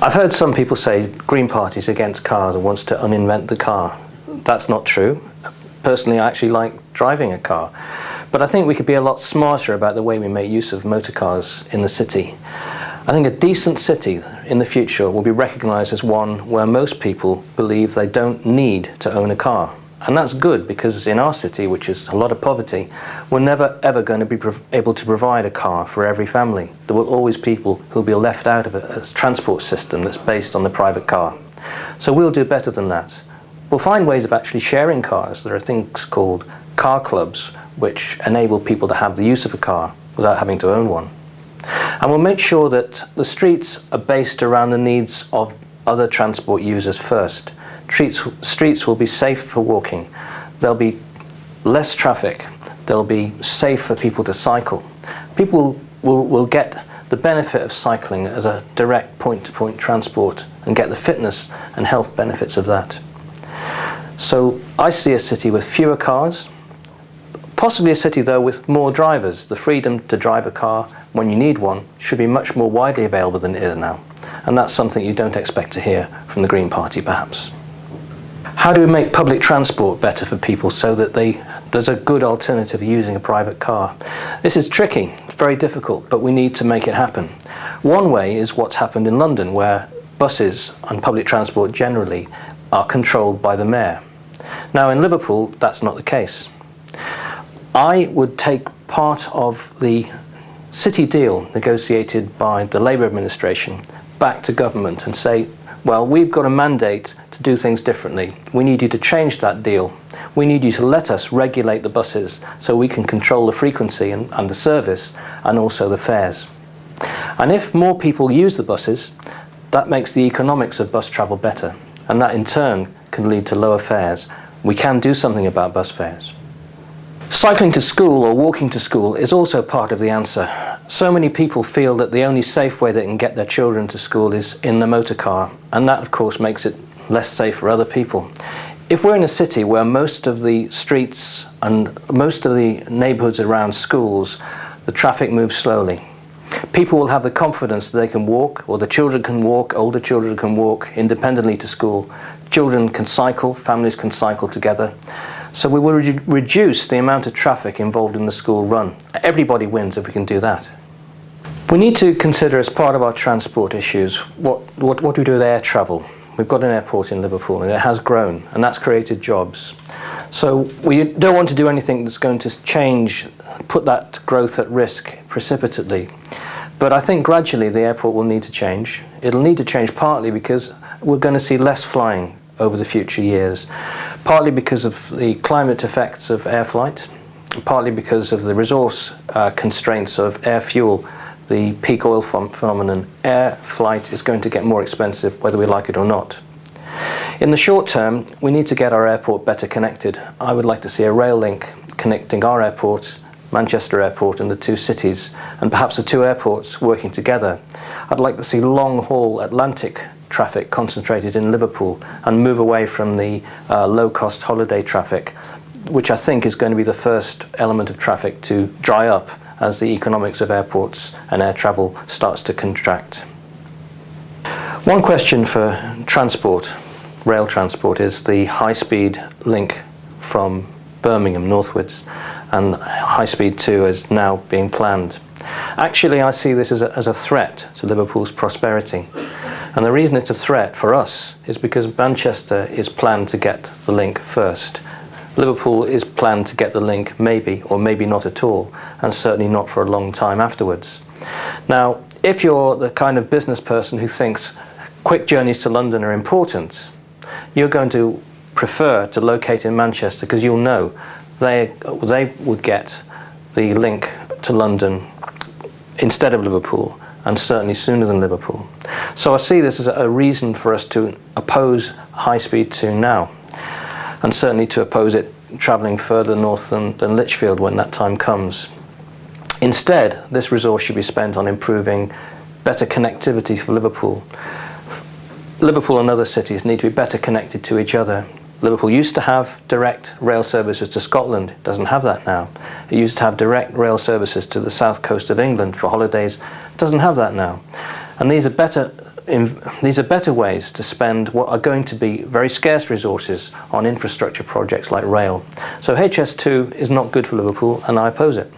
I've heard some people say Green Party's against cars and wants to uninvent the car. That's not true. Personally, I actually like driving a car. But I think we could be a lot smarter about the way we make use of motor cars in the city. I think a decent city in the future will be recognised as one where most people believe they don't need to own a car. And that's good, because in our city, which is a lot of poverty, we're never ever going to be able to provide a car for every family. There will always be people who will be left out of a transport system that's based on the private car. So we'll do better than that. We'll find ways of actually sharing cars. There are things called car clubs, which enable people to have the use of a car without having to own one. And we'll make sure that the streets are based around the needs of other transport users first. Streets will be safe for walking. There'll be less traffic. They'll be safe for people to cycle. People will get the benefit of cycling as a direct point-to-point transport and get the fitness and health benefits of that. So I see a city with fewer cars, possibly a city though with more drivers. The freedom to drive a car when you need one should be much more widely available than it is now. And that's something you don't expect to hear from the Green Party, perhaps. How do we make public transport better for people so that there's a good alternative to using a private car? This is tricky, it's very difficult, but we need to make it happen. One way is what's happened in London, where buses and public transport generally are controlled by the mayor. Now in Liverpool, that's not the case. I would take part of the city deal negotiated by the Labour administration back to government and say, well, we've got a mandate to do things differently. We need you to change that deal. We need you to let us regulate the buses so we can control the frequency and the service and also the fares. And if more people use the buses, that makes the economics of bus travel better. And that in turn can lead to lower fares. We can do something about bus fares. Cycling to school or walking to school is also part of the answer. So many people feel that the only safe way they can get their children to school is in the motor car, and that of course makes it less safe for other people. If we're in a city where most of the streets and most of the neighbourhoods around schools, the traffic moves slowly. People will have the confidence that they can walk, or the children can walk, older children can walk independently to school. Children can cycle, families can cycle together. So we will reduce the amount of traffic involved in the school run. Everybody wins if we can do that. We need to consider, as part of our transport issues, what do we do with air travel? We've got an airport in Liverpool and it has grown, and that's created jobs. So we don't want to do anything that's going to put that growth at risk precipitately. But I think gradually the airport will need to change. It'll need to change partly because we're going to see less flying over the future years, partly because of the climate effects of air flight, partly because of the resource constraints of air fuel, the peak oil phenomenon. Air flight is going to get more expensive whether we like it or not. In the short term, we need to get our airport better connected. I would like to see a rail link connecting our airport, Manchester Airport, and the two cities, and perhaps the two airports working together. I'd like to see long-haul Atlantic traffic concentrated in Liverpool and move away from the low-cost holiday traffic, which I think is going to be the first element of traffic to dry up as the economics of airports and air travel starts to contract. One question for transport, rail transport, is the high-speed link from Birmingham northwards, and High Speed 2 is now being planned. Actually, I see this as a threat to Liverpool's prosperity. And the reason it's a threat for us is because Manchester is planned to get the link first. Liverpool is planned to get the link maybe or maybe not at all, and certainly not for a long time afterwards. Now, if you're the kind of business person who thinks quick journeys to London are important, you're going to prefer to locate in Manchester because you'll know they would get the link to London instead of Liverpool, and certainly sooner than Liverpool. So I see this as a reason for us to oppose High Speed 2 now, and certainly to oppose it travelling further north than Lichfield when that time comes. Instead, this resource should be spent on improving better connectivity for Liverpool. Liverpool and other cities need to be better connected to each other. Liverpool used to have direct rail services to Scotland. It doesn't have that now. It used to have direct rail services to the south coast of England for holidays. It doesn't have that now. And these are better these are better ways to spend what are going to be very scarce resources on infrastructure projects like rail. So HS2 is not good for Liverpool, and I oppose it.